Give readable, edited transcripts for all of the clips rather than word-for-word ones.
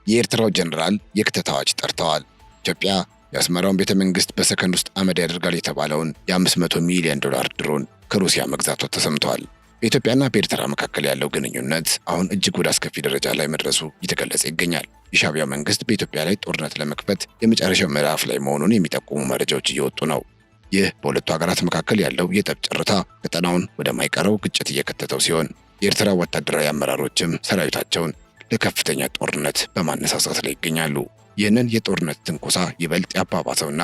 የኤርትራው ጀነራል የክተት አዋጅ ጠርተዋል። ኢትዮጵያ የአስመራውን ቤተ መንግስት በሰከንድ ውስጥ አመድ ያደርጋል የተባለውን የ500 ሚሊዮን ዶላር ድሮን ከሩሲያ መግዛቷ ተሰምቷል። በኢትዮጵያና በኤርትራ መካከል ያለው ግንኙነት አሁን እጅግ ወደ አስከፊ ደረጃ ላይ መድረሱ እየተገለጸ ይገኛል። የሻዕቢያው መንግስት በኢትዮጵያ ላይ ጦርነት ለመክፈት የመጨረሻው ምዕራፍ ላይ መሆኑን የሚጠቁሙ መረጃዎች እየወጡ ነው። ይህ በሁለቱ ሀገራት መካከል ያለው የጠብ ጭርታ ቀጠናውን ወደማይቀረው ግጭት እየከተተው ሲሆን የኤርትራ ወታደራዊ አመራሮችም ሰራዊታቸውን ለከፍተኛ ጦርነት በማነሳሳት ላይ ይገኛሉ። ይህንን የጦርነት ትንኮሳ ይበልጥ ያባባሰውና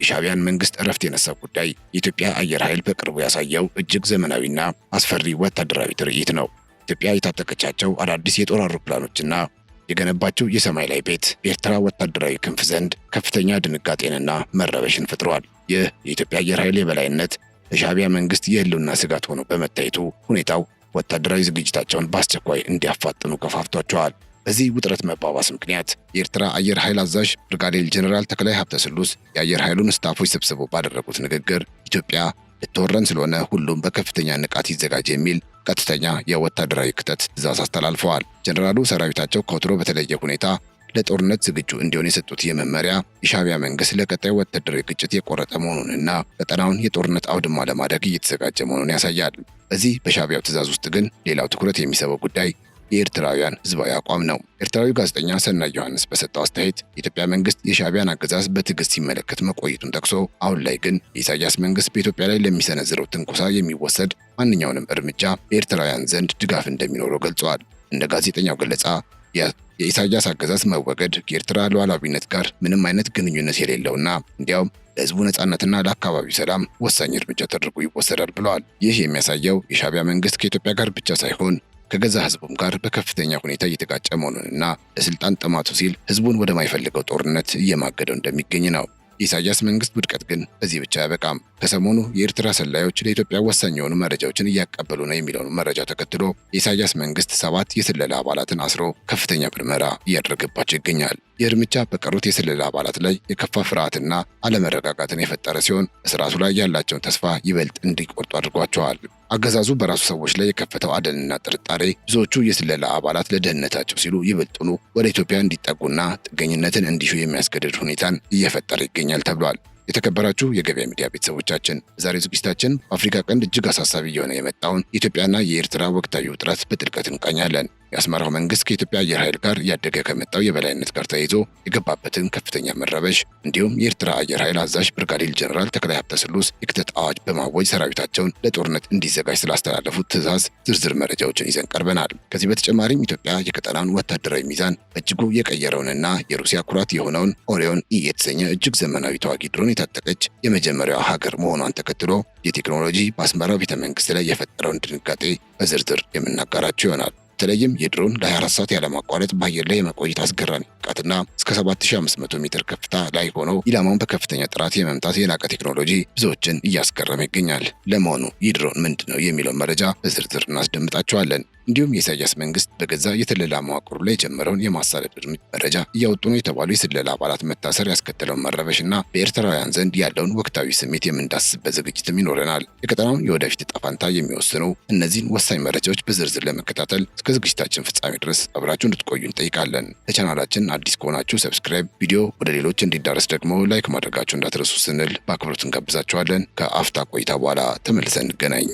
የሻዕቢያን መንግስት እረፍት የነሳው ጉዳይ የኢትዮጵያ አየር ኃይል በቅርቡ ያሳየው እጅግ ዘመናዊና አስፈሪ ወታደራዊ ትርኢት ነው። ኢትዮጵያ የታጠቀቻቸው አዳዲስ የጦር አውሮፕላኖችና የገነባቸው የሰማይ ላይ ቤት በኤርትራ ወታደራዊ ክንፍ ዘንድ ከፍተኛ ድንጋጤንና መረበሽን ፈጥሯል። ይህ የኢትዮጵያ አየር ኃይል የበላይነት ለሻዕቢያ መንግስት የህልውና ስጋት ሆኖ በመታየቱ ሁኔታው ወታደራዊ ዝግጅታቸውን በአስቸኳይ እንዲያፋጥኑ ገፋፍቷቸዋል። በዚህ ውጥረት መባባስ ምክንያት የኤርትራ አየር ኃይል አዛዥ ብርጋዴር ጀነራል ተክላይ ሀብተስሉስ የአየር ኃይሉን ስታፎች ሰብስበው ባደረጉት ንግግር ኢትዮጵያ ልትወረን ስለሆነ ሁሉም በከፍተኛ ንቃት ይዘጋጅ የሚል ቀጥተኛ የወታደራዊ ክተት ትዕዛዝ አስተላልፈዋል። ጀነራሉ ሰራዊታቸው ከወትሮ በተለየ ሁኔታ ለጦርነት ዝግጁ እንዲሆን የሰጡት የመመሪያ የሻዕቢያ መንግስት ለቀጣዩ ወታደራዊ ግጭት የቆረጠ መሆኑንና ቀጠናውን የጦርነት አውድማ ለማድረግ እየተዘጋጀ መሆኑን ያሳያል። በዚህ በሻዕቢያው ትዕዛዝ ውስጥ ግን ሌላው ትኩረት የሚስበው ጉዳይ የኤርትራውያን ህዝባዊ አቋም ነው። ኤርትራዊው ጋዜጠኛ ሰናይ ዮሐንስ በሰጠው አስተያየት የኢትዮጵያ መንግስት የሻዕቢያን አገዛዝ በትዕግስት ሲመለከት መቆየቱን ጠቅሶ አሁን ላይ ግን የኢሳያስ መንግስት በኢትዮጵያ ላይ ለሚሰነዝረው ትንኮሳ የሚወሰድ ማንኛውንም እርምጃ በኤርትራውያን ዘንድ ድጋፍ እንደሚኖረው ገልጸዋል። እንደ ጋዜጠኛው ገለጻ የኢሳያስ አገዛዝ መወገድ ከኤርትራ ሉዓላዊነት ጋር ምንም አይነት ግንኙነት የሌለውና እንዲያውም ለህዝቡ ነጻነትና ለአካባቢው ሰላም ወሳኝ እርምጃ ተደርጎ ይወሰዳል ብለዋል። ይህ የሚያሳየው የሻዕቢያ መንግስት ከኢትዮጵያ ጋር ብቻ ሳይሆን ከገዛ ህዝቡም ጋር በከፍተኛ ሁኔታ እየተጋጨ መሆኑንና ለስልጣን ጥማቱ ሲል ህዝቡን ወደማይፈልገው ጦርነት እየማገደው እንደሚገኝ ነው። የኢሳያስ መንግስት ውድቀት ግን በዚህ ብቻ አያበቃም። ከሰሞኑ የኤርትራ ሰላዮች ለኢትዮጵያ ወሳኝ የሆኑ መረጃዎችን እያቀበሉ ነው የሚለውን መረጃ ተከትሎ የኢሳያስ መንግስት 7 የስለላ አባላትን አስሮ ከፍተኛ ምርመራ እያደረገባቸው ይገኛል። ይህ እርምጃ በቀሩት የስለላ አባላት ላይ የከፋ ፍርሃትና አለመረጋጋትን የፈጠረ ሲሆን በስርዓቱ ላይ ያላቸውን ተስፋ ይበልጥ እንዲቆርጡ አድርጓቸዋል። አገዛዙ በራሱ ሰዎች ላይ የከፈተው አደንና ጥርጣሬ ብዙዎቹ የስለላ አባላት ለደህንነታቸው ሲሉ ይበልጡኑ ወደ ኢትዮጵያ እንዲጠጉና ጥገኝነትን እንዲሹ የሚያስገድድ ሁኔታን እየፈጠረ ይገኛል ተብሏል። የተከበራችሁ የገበያ ሚዲያ ቤተሰቦቻችን በዛሬው ዝግጅታችን በአፍሪካ ቀንድ እጅግ አሳሳቢ እየሆነ የመጣውን የኢትዮጵያና የኤርትራ ወቅታዊ ውጥረት በጥልቀት እንቃኛለን። የአስመራው መንግስት ከኢትዮጵያ አየር ኃይል ጋር እያደገ ከመጣው የበላይነት ጋር ተያይዞ የገባበትን ከፍተኛ መረበሽ እንዲሁም የኤርትራ አየር ኃይል አዛዥ ብርጋዴር ጀነራል ተክላይ ሀብተስሉስ የክተት አዋጅ በማወጅ ሰራዊታቸውን ለጦርነት እንዲዘጋጅ ስላስተላለፉት ትዕዛዝ ዝርዝር መረጃዎችን ይዘን ቀርበናል። ከዚህ በተጨማሪም ኢትዮጵያ የቀጠናውን ወታደራዊ ሚዛን በእጅጉ የቀየረውንና የሩሲያ ኩራት የሆነውን ኦሪዮን ኢ የተሰኘ እጅግ ዘመናዊ ተዋጊ ድሮን የታጠቀች የመጀመሪያዋ ሀገር መሆኗን ተከትሎ የቴክኖሎጂ በአስመራው ቤተ መንግስት ላይ የፈጠረውን ድንጋጤ በዝርዝር የምናጋራቸው ይሆናል። በተለይም የድሮን ለ24 ሰዓት ያለማቋረጥ በአየር ላይ የመቆየት አስገራሚ ብቃትና እስከ 7500 ሜትር ከፍታ ላይ ሆነው ኢላማውን በከፍተኛ ጥራት የመምታት የላቀ ቴክኖሎጂ ብዙዎችን እያስገረመ ይገኛል። ለመሆኑ ይህ ድሮን ምንድን ነው የሚለውን መረጃ በዝርዝር እናስደምጣቸዋለን። እንዲሁም የኢሳያስ መንግስት በገዛ የስለላ መዋቅሩ ላይ የጀመረውን የማሳደድ መረጃ እያወጡ ነው የተባሉ የስለላ አባላት መታሰር ያስከተለውን መረበሽና በኤርትራውያን ዘንድ ያለውን ወቅታዊ ስሜት የምንዳስስበት ዝግጅትም ይኖረናል። የቀጠናውን የወደፊት ዕጣ ፈንታ የሚወስኑ እነዚህን ወሳኝ መረጃዎች በዝርዝር ለመከታተል እስከ ዝግጅታችን ፍጻሜ ድረስ አብራችሁ እንድትቆዩ እንጠይቃለን። ለቻናላችን አዲስ ከሆናችሁ ሰብስክራይብ፣ ቪዲዮ ወደ ሌሎች እንዲዳረስ ደግሞ ላይክ ማድረጋችሁ እንዳትረሱ ስንል በአክብሮት እንጋብዛችኋለን። ከአፍታ ቆይታ በኋላ ተመልሰን እንገናኝ።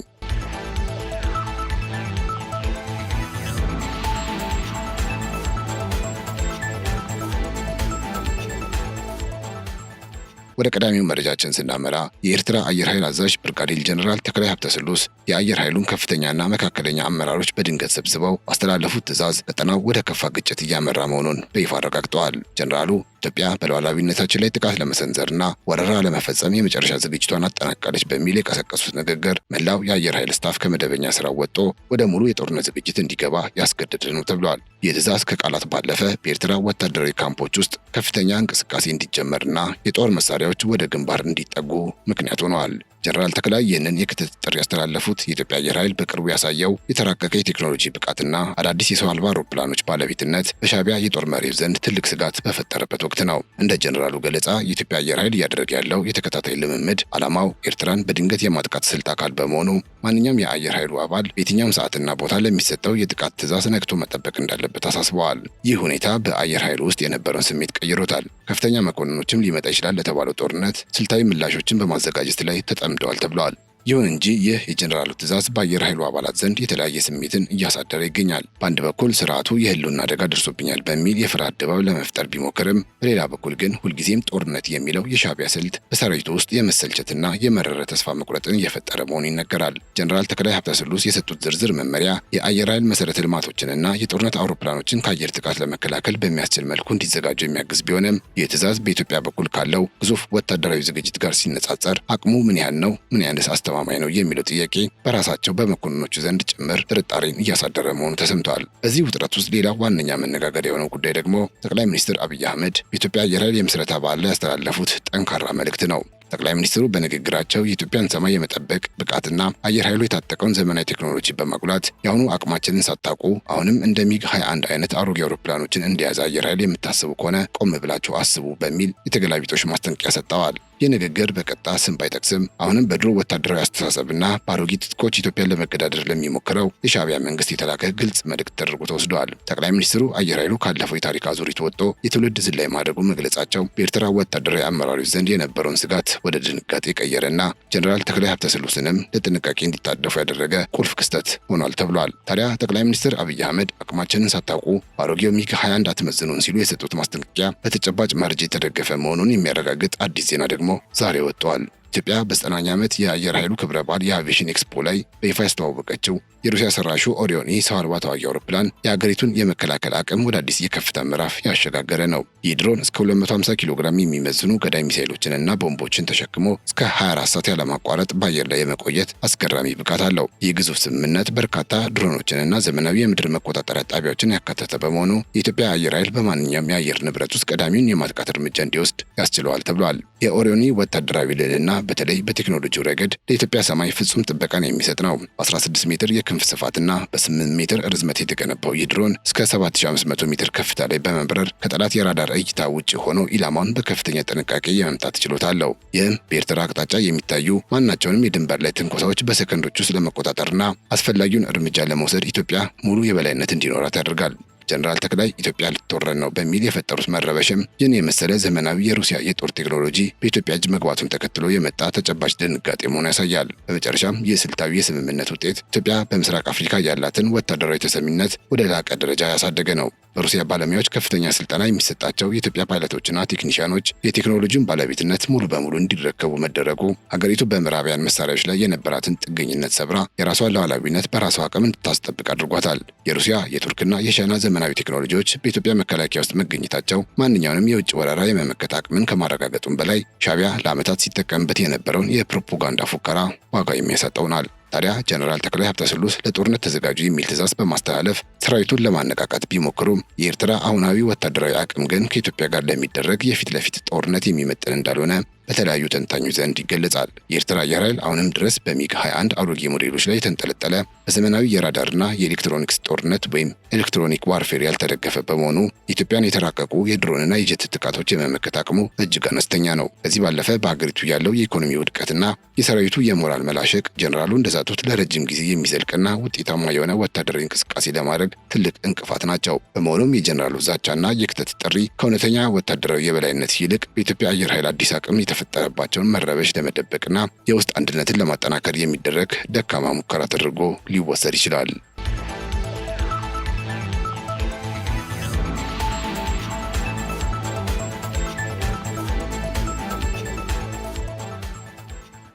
ወደ ቀዳሚው መረጃችን ስናመራ የኤርትራ አየር ኃይል አዛዥ ብርጋዴር ጀነራል ተክላይ ሀብተስሉስ የአየር ኃይሉን ከፍተኛና መካከለኛ አመራሮች በድንገት ሰብስበው ባስተላለፉት ትዕዛዝ ቀጠናው ወደ ከፋ ግጭት እያመራ መሆኑን በይፋ አረጋግጠዋል። ጀነራሉ ኢትዮጵያ በሉዓላዊነታችን ላይ ጥቃት ለመሰንዘርና ወረራ ለመፈጸም የመጨረሻ ዝግጅቷን አጠናቃለች በሚል የቀሰቀሱት ንግግር መላው የአየር ኃይል ስታፍ ከመደበኛ ስራው ወጥቶ ወደ ሙሉ የጦርነት ዝግጅት እንዲገባ ያስገደደ ነው ተብሏል። ይህ ትዕዛዝ ከቃላት ባለፈ በኤርትራ ወታደራዊ ካምፖች ውስጥ ከፍተኛ እንቅስቃሴ እንዲጀመርና የጦር መሳሪያዎች ወደ ግንባር እንዲጠጉ ምክንያት ሆነዋል። ጀነራል ተክላይ ይህንን የክትትል ጥሪ ያስተላለፉት የኢትዮጵያ አየር ኃይል በቅርቡ ያሳየው የተራቀቀ የቴክኖሎጂ ብቃትና አዳዲስ የሰው አልባ አውሮፕላኖች ባለቤትነት በሻዕቢያ የጦር መሪው ዘንድ ትልቅ ስጋት በፈጠረበት ወቅት ነው። እንደ ጀነራሉ ገለጻ የኢትዮጵያ አየር ኃይል እያደረገ ያለው የተከታታይ ልምምድ ዓላማው ኤርትራን በድንገት የማጥቃት ስልት አካል በመሆኑ ማንኛውም የአየር ኃይሉ አባል በየትኛውም ሰዓትና ቦታ ለሚሰጠው የጥቃት ትዕዛዝ ነቅቶ መጠበቅ እንዳለበት አሳስበዋል። ይህ ሁኔታ በአየር ኃይሉ ውስጥ የነበረውን ስሜት ቀይሮታል። ከፍተኛ መኮንኖችም ሊመጣ ይችላል ለተባለው ጦርነት ስልታዊ ምላሾችን በማዘጋጀት ላይ ተጠምደዋል ተብለዋል። ይሁን እንጂ ይህ የጀነራሉ ትዕዛዝ በአየር ኃይሉ አባላት ዘንድ የተለያየ ስሜትን እያሳደረ ይገኛል። በአንድ በኩል ስርዓቱ የህልውና አደጋ ደርሶብኛል በሚል የፍርሃት ድባብ ለመፍጠር ቢሞክርም፣ በሌላ በኩል ግን ሁልጊዜም ጦርነት የሚለው የሻዕቢያ ስልት በሰራዊቱ ውስጥ የመሰልቸትና የመረረ ተስፋ መቁረጥን እየፈጠረ መሆኑ ይነገራል። ጀነራል ተክላይ ሀብተስሉስ የሰጡት ዝርዝር መመሪያ የአየር ኃይል መሰረተ ልማቶችንና የጦርነት አውሮፕላኖችን ከአየር ጥቃት ለመከላከል በሚያስችል መልኩ እንዲዘጋጁ የሚያግዝ ቢሆንም ይህ ትዕዛዝ በኢትዮጵያ በኩል ካለው ግዙፍ ወታደራዊ ዝግጅት ጋር ሲነጻጸር አቅሙ ምን ያህል ነው? ምን ያህልስ አስተማማኝ ነው የሚለው ጥያቄ በራሳቸው በመኮንኖቹ ዘንድ ጭምር ጥርጣሬን እያሳደረ መሆኑ ተሰምቷል። በዚህ ውጥረት ውስጥ ሌላው ዋነኛ መነጋገሪያ የሆነው ጉዳይ ደግሞ ጠቅላይ ሚኒስትር አብይ አህመድ በኢትዮጵያ አየር ኃይል የምስረታ በዓል ላይ ያስተላለፉት ጠንካራ መልእክት ነው። ጠቅላይ ሚኒስትሩ በንግግራቸው የኢትዮጵያን ሰማይ የመጠበቅ ብቃትና አየር ኃይሉ የታጠቀውን ዘመናዊ ቴክኖሎጂ በማጉላት የአሁኑ አቅማችንን ሳታውቁ አሁንም እንደ ሚግ 21 አይነት አሮጌ አውሮፕላኖችን እንደያዘ አየር ኃይል የምታስቡ ከሆነ ቆም ብላችሁ አስቡ በሚል የተገላቢጦሽ ማስጠንቀቂያ ሰጥተዋል። ይህ ንግግር በቀጥታ ስም ባይጠቅስም አሁንም በድሮ ወታደራዊ አስተሳሰብና በአሮጌ ትጥቆች ኢትዮጵያን ለመገዳደር ለሚሞክረው የሻዕቢያ መንግስት የተላከ ግልጽ መልእክት ተደርጎ ተወስደዋል። ጠቅላይ ሚኒስትሩ አየር ኃይሉ ካለፈው የታሪክ አዙሪት ወጥቶ የትውልድ ዝላይ ማድረጉ መግለጻቸው በኤርትራ ወታደራዊ አመራሮች ዘንድ የነበረውን ስጋት ወደ ድንጋጤ ቀየረና ጀነራል ተክላይ ሀብተስሉስንም ለጥንቃቄ እንዲታደፉ ያደረገ ቁልፍ ክስተት ሆኗል ተብሏል። ታዲያ ጠቅላይ ሚኒስትር አብይ አህመድ አቅማችንን ሳታውቁ በአሮጌው ሚግ 21 አትመዝኑን ሲሉ የሰጡት ማስጠንቀቂያ በተጨባጭ መረጃ የተደገፈ መሆኑን የሚያረጋግጥ አዲስ ዜና ደግሞ ዛሬ ወጥቷል። ኢትዮጵያ በ90ኛ ዓመት የአየር ኃይሉ ክብረ በዓል የአቪዬሽን ኤክስፖ ላይ በይፋ ያስተዋወቀችው የሩሲያ ሰራሹ ኦሪዮን ሰው አልባ ተዋጊ አውሮፕላን የሀገሪቱን የመከላከል አቅም ወደ አዲስ የከፍታ ምዕራፍ ያሸጋገረ ነው። ይህ ድሮን እስከ 250 ኪሎ ግራም የሚመዝኑ ገዳይ ሚሳይሎችንና ቦምቦችን ተሸክሞ እስከ 24 ሰዓት ያለማቋረጥ በአየር ላይ የመቆየት አስገራሚ ብቃት አለው። ይህ ግዙፍ ስምምነት በርካታ ድሮኖችንና ዘመናዊ የምድር መቆጣጠሪያ ጣቢያዎችን ያካተተ በመሆኑ የኢትዮጵያ አየር ኃይል በማንኛውም የአየር ንብረት ውስጥ ቀዳሚውን የማጥቃት እርምጃ እንዲወስድ ያስችለዋል ተብሏል። የኦሪዮን ወታደራዊ ልዕልና በተለይ በቴክኖሎጂው ረገድ ለኢትዮጵያ ሰማይ ፍጹም ጥበቃን የሚሰጥ ነው። በ16 ሜትር የክንፍ ስፋትና በ8 ሜትር ርዝመት የተገነባው ይህ ድሮን እስከ 7500 ሜትር ከፍታ ላይ በመብረር ከጠላት የራዳር እይታ ውጭ ሆኖ ኢላማውን በከፍተኛ ጥንቃቄ የመምታት ችሎታ አለው። ይህም በኤርትራ አቅጣጫ የሚታዩ ማናቸውንም የድንበር ላይ ትንኮሳዎች በሰከንዶች ውስጥ ለመቆጣጠርና አስፈላጊውን እርምጃ ለመውሰድ ኢትዮጵያ ሙሉ የበላይነት እንዲኖራት ያደርጋል። ጀነራል ተክላይ ኢትዮጵያ ልትወረን ነው በሚል የፈጠሩት መረበሽም ይህን የመሰለ ዘመናዊ የሩሲያ የጦር ቴክኖሎጂ በኢትዮጵያ እጅ መግባቱን ተከትሎ የመጣ ተጨባጭ ድንጋጤ መሆኑ ያሳያል። በመጨረሻም ይህ ስልታዊ የስምምነት ውጤት ኢትዮጵያ በምስራቅ አፍሪካ ያላትን ወታደራዊ ተሰሚነት ወደ ላቀ ደረጃ ያሳደገ ነው። በሩሲያ ባለሙያዎች ከፍተኛ ስልጠና የሚሰጣቸው የኢትዮጵያ ፓይለቶችና ቴክኒሽያኖች የቴክኖሎጂውን ባለቤትነት ሙሉ በሙሉ እንዲረከቡ መደረጉ ሀገሪቱ በምዕራባውያን መሳሪያዎች ላይ የነበራትን ጥገኝነት ሰብራ የራሷን ሉዓላዊነት በራሷ አቅም እንድታስጠብቅ አድርጓታል። የሩሲያ የቱርክና የቻይና ዘመናዊ ቴክኖሎጂዎች በኢትዮጵያ መከላከያ ውስጥ መገኘታቸው ማንኛውንም የውጭ ወረራ የመመከት አቅምን ከማረጋገጡም በላይ ሻዕቢያ ለዓመታት ሲጠቀምበት የነበረውን የፕሮፓጋንዳ ፉከራ ዋጋ የሚያሰጠውናል። ታዲያ ጀነራል ተክላይ ሀብተስሉስ ለጦርነት ተዘጋጁ የሚል ትዕዛዝ በማስተላለፍ ሰራዊቱን ለማነቃቃት ቢሞክሩም የኤርትራ አሁናዊ ወታደራዊ አቅም ግን ከኢትዮጵያ ጋር ለሚደረግ የፊት ለፊት ጦርነት የሚመጥን እንዳልሆነ በተለያዩ ተንታኞች ዘንድ ይገለጻል። የኤርትራ አየር ኃይል አሁንም ድረስ በሚግ 21 አሮጌ ሞዴሎች ላይ የተንጠለጠለ በዘመናዊ የራዳርና የኤሌክትሮኒክስ ጦርነት ወይም ኤሌክትሮኒክ ዋርፌር ያልተደገፈ በመሆኑ ኢትዮጵያን የተራቀቁ የድሮንና የጀት ጥቃቶች የመመከት አቅሙ እጅግ አነስተኛ ነው። ከዚህ ባለፈ በሀገሪቱ ያለው የኢኮኖሚ ውድቀትና የሰራዊቱ የሞራል መላሸቅ ጀነራሉ እንደዛቱት ለረጅም ጊዜ የሚዘልቅና ውጤታማ የሆነ ወታደራዊ እንቅስቃሴ ለማድረግ ትልቅ እንቅፋት ናቸው። በመሆኑም የጀነራሉ ዛቻና የክተት ጥሪ ከእውነተኛ ወታደራዊ የበላይነት ይልቅ በኢትዮጵያ አየር ኃይል አዲስ አቅም የተፈጠረባቸውን መረበሽ ለመደበቅና የውስጥ አንድነትን ለማጠናከር የሚደረግ ደካማ ሙከራ ተደርጎ ሊወሰድ ይችላል።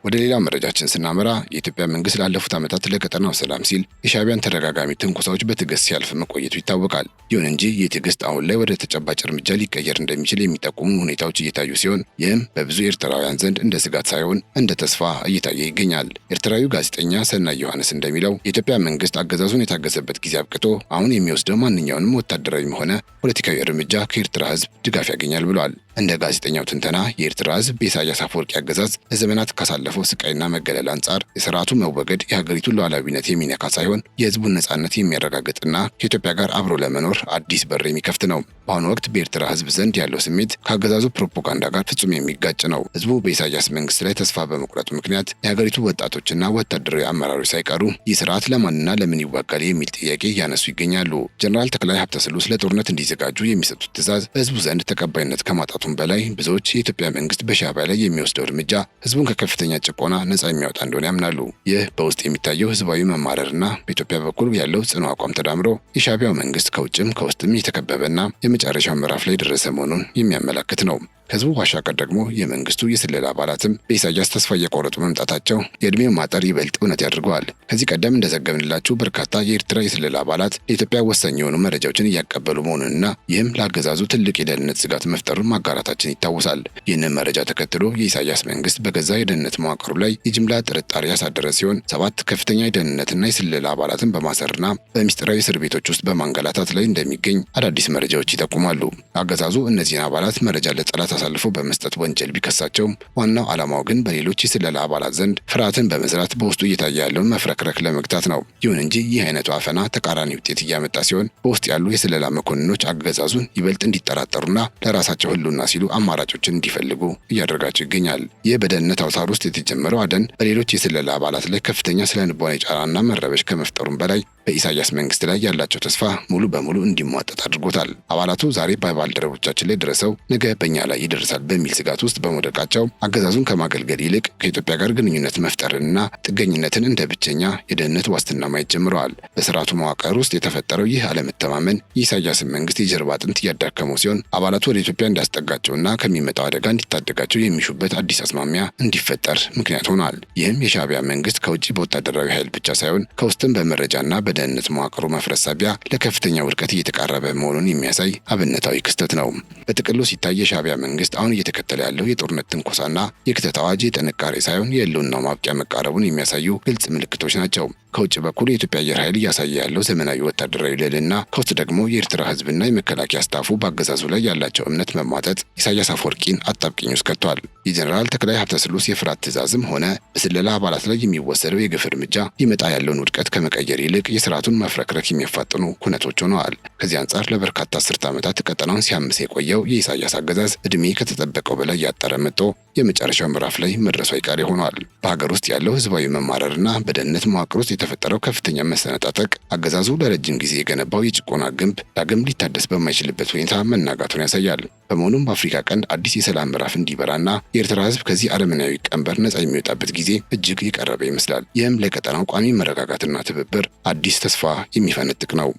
ወደ ሌላ መረጃችን ስናመራ የኢትዮጵያ መንግስት ላለፉት ዓመታት ለቀጠናው ሰላም ሲል የሻዕቢያን ተደጋጋሚ ትንኮሳዎች በትዕግስት ሲያልፍ መቆየቱ ይታወቃል። ይሁን እንጂ ይህ ትዕግስት አሁን ላይ ወደ ተጨባጭ እርምጃ ሊቀየር እንደሚችል የሚጠቁሙ ሁኔታዎች እየታዩ ሲሆን ይህም በብዙ ኤርትራውያን ዘንድ እንደ ስጋት ሳይሆን እንደ ተስፋ እየታየ ይገኛል። ኤርትራዊው ጋዜጠኛ ሰናይ ዮሐንስ እንደሚለው የኢትዮጵያ መንግስት አገዛዙን የታገሰበት ጊዜ አብቅቶ አሁን የሚወስደው ማንኛውንም ወታደራዊም ሆነ ፖለቲካዊ እርምጃ ከኤርትራ ህዝብ ድጋፍ ያገኛል ብሏል። እንደ ጋዜጠኛው ትንተና የኤርትራ ህዝብ በኢሳያስ አፈወርቂ አገዛዝ ለዘመናት ካሳለፈው ስቃይና መገለል አንጻር የስርዓቱ መወገድ የሀገሪቱን ሉዓላዊነት የሚነካ ሳይሆን የህዝቡን ነጻነት የሚያረጋግጥና ከኢትዮጵያ ጋር አብሮ ለመኖር አዲስ በር የሚከፍት ነው። በአሁኑ ወቅት በኤርትራ ህዝብ ዘንድ ያለው ስሜት ከአገዛዙ ፕሮፓጋንዳ ጋር ፍጹም የሚጋጭ ነው። ህዝቡ በኢሳያስ መንግስት ላይ ተስፋ በመቁረጡ ምክንያት የሀገሪቱ ወጣቶችና ወታደራዊ አመራሮች ሳይቀሩ ይህ ስርዓት ለማንና ለምን ይዋጋል የሚል ጥያቄ እያነሱ ይገኛሉ። ጀነራል ተክላይ ሀብተስሉስ ለጦርነት እንዲዘጋጁ የሚሰጡት ትዕዛዝ በህዝቡ ዘንድ ተቀባይነት ከማጣቱም በላይ ብዙዎች የኢትዮጵያ መንግስት በሻዕቢያ ላይ የሚወስደው እርምጃ ህዝቡን ከከፍተኛ ጭቆና ነጻ የሚያወጣ እንደሆነ ያምናሉ። ይህ በውስጥ የሚታየው ህዝባዊ መማረርና በኢትዮጵያ በኩል ያለው ጽኑ አቋም ተዳምሮ የሻዕቢያው መንግስት ከውጭም ከውስጥም የተከበበና የመጨረሻው ምዕራፍ ላይ ደረሰ መሆኑን የሚያመላክት ነው። ከህዝቡ ባሻገር ደግሞ የመንግስቱ የስለላ አባላትም በኢሳያስ ተስፋ እየቆረጡ መምጣታቸው የዕድሜው ማጠር ይበልጥ እውነት ያድርገዋል። ከዚህ ቀደም እንደዘገብንላችሁ በርካታ የኤርትራ የስለላ አባላት ለኢትዮጵያ ወሳኝ የሆኑ መረጃዎችን እያቀበሉ መሆኑንና ይህም ለአገዛዙ ትልቅ የደህንነት ስጋት መፍጠሩን ማጋራታችን ይታወሳል። ይህንን መረጃ ተከትሎ የኢሳያስ መንግስት በገዛ የደህንነት መዋቅሩ ላይ የጅምላ ጥርጣሬ ያሳደረ ሲሆን 7 ከፍተኛ የደህንነትና የስለላ አባላትን በማሰርና በሚስጥራዊ እስር ቤቶች ውስጥ በማንገላታት ላይ እንደሚገኝ አዳዲስ መረጃዎች ይጠቁማሉ። አገዛዙ እነዚህን አባላት መረጃ ለጠላት አሳልፎ በመስጠት ወንጀል ቢከሳቸውም ዋናው ዓላማው ግን በሌሎች የስለላ አባላት ዘንድ ፍርሃትን በመዝራት በውስጡ እየታየ ያለውን መፍረክረክ ለመግታት ነው። ይሁን እንጂ ይህ አይነቱ አፈና ተቃራኒ ውጤት እያመጣ ሲሆን በውስጥ ያሉ የስለላ መኮንኖች አገዛዙን ይበልጥ እንዲጠራጠሩና ለራሳቸው ህልውና ሲሉ አማራጮችን እንዲፈልጉ እያደረጋቸው ይገኛል። ይህ በደህንነት አውታር ውስጥ የተጀመረው አደን በሌሎች የስለላ አባላት ላይ ከፍተኛ ስነ-ልቦናዊ ጫናና መረበሽ ከመፍጠሩም በላይ በኢሳያስ መንግስት ላይ ያላቸው ተስፋ ሙሉ በሙሉ እንዲሟጠጥ አድርጎታል። አባላቱ ዛሬ በባልደረቦቻችን ላይ ደረሰው ነገ በእኛ ላይ ይደርሳል በሚል ስጋት ውስጥ በመውደቃቸው አገዛዙን ከማገልገል ይልቅ ከኢትዮጵያ ጋር ግንኙነት መፍጠርንና ጥገኝነትን እንደ ብቸኛ የደህንነት ዋስትና ማየት ጀምረዋል። በስርዓቱ መዋቅር ውስጥ የተፈጠረው ይህ አለመተማመን የኢሳያስን መንግስት የጀርባ አጥንት እያዳከመው ሲሆን አባላቱ ወደ ኢትዮጵያ እንዲያስጠጋቸውና ከሚመጣው አደጋ እንዲታደጋቸው የሚሹበት አዲስ አዝማሚያ እንዲፈጠር ምክንያት ሆኗል። ይህም የሻዕቢያ መንግስት ከውጭ በወታደራዊ ኃይል ብቻ ሳይሆን ከውስጥም በመረጃና በደህንነት መዋቅሩ መፍረስ ሳቢያ ለከፍተኛ ውድቀት እየተቃረበ መሆኑን የሚያሳይ አብነታዊ ክስተት ነው። በጥቅሉ ሲታይ የሻዕቢያ መንግስት አሁን እየተከተለ ያለው የጦርነት ትንኮሳና የክተት አዋጅ የጥንካሬ ሳይሆን የህልውናው ማብቂያ መቃረቡን የሚያሳዩ ግልጽ ምልክቶች ናቸው። ከውጭ በኩል የኢትዮጵያ አየር ኃይል እያሳየ ያለው ዘመናዊ ወታደራዊ ልዕልና፣ ከውስጥ ደግሞ የኤርትራ ህዝብና የመከላከያ ስታፉ በአገዛዙ ላይ ያላቸው እምነት መሟጠጥ ኢሳያስ አፈወርቂን አጣብቂኝ ውስጥ ከቷል። የጀነራል ተክላይ ሀብተስሉስ የፍርሃት ትዕዛዝም ሆነ በስለላ አባላት ላይ የሚወሰደው የግፍ እርምጃ ሊመጣ ያለውን ውድቀት ከመቀየር ይልቅ የስርዓቱን መፍረክረክ የሚያፋጥኑ ኩነቶች ሆነዋል። ከዚህ አንጻር ለበርካታ አስርተ ዓመታት ቀጠናውን ሲያምስ የቆየው የኢሳያስ አገዛዝ እድሜ ከተጠበቀው በላይ ያጠረ መጥቶ የመጨረሻው ምዕራፍ ላይ መድረሱ አይቀሬ ሆኗል። በሀገር ውስጥ ያለው ህዝባዊ መማረርና በደህንነት መዋቅር ውስጥ የተፈጠረው ከፍተኛ መሰነጣጠቅ አገዛዙ ለረጅም ጊዜ የገነባው የጭቆና ግንብ ዳግም ሊታደስ በማይችልበት ሁኔታ መናጋቱን ያሳያል። በመሆኑም በአፍሪካ ቀንድ አዲስ የሰላም ምዕራፍ እንዲበራና የኤርትራ ህዝብ ከዚህ አረመናዊ ቀንበር ነጻ የሚወጣበት ጊዜ እጅግ የቀረበ ይመስላል። ይህም ለቀጠናው ቋሚ መረጋጋትና ትብብር አዲስ ተስፋ የሚፈነጥቅ ነው።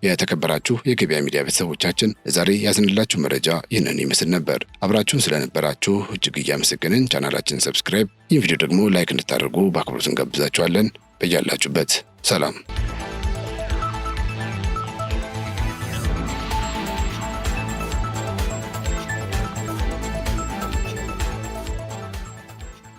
የተከበራችሁ የገበያ ሚዲያ ቤተሰቦቻችን ለዛሬ ያዝንላችሁ መረጃ ይህንን ይመስል ነበር። አብራችሁን ስለነበራችሁ እጅግ እያመሰገንን ቻናላችንን ሰብስክራይብ፣ ይህን ቪዲዮ ደግሞ ላይክ እንድታደርጉ በአክብሮት እንጋብዛችኋለን። በያላችሁበት ሰላም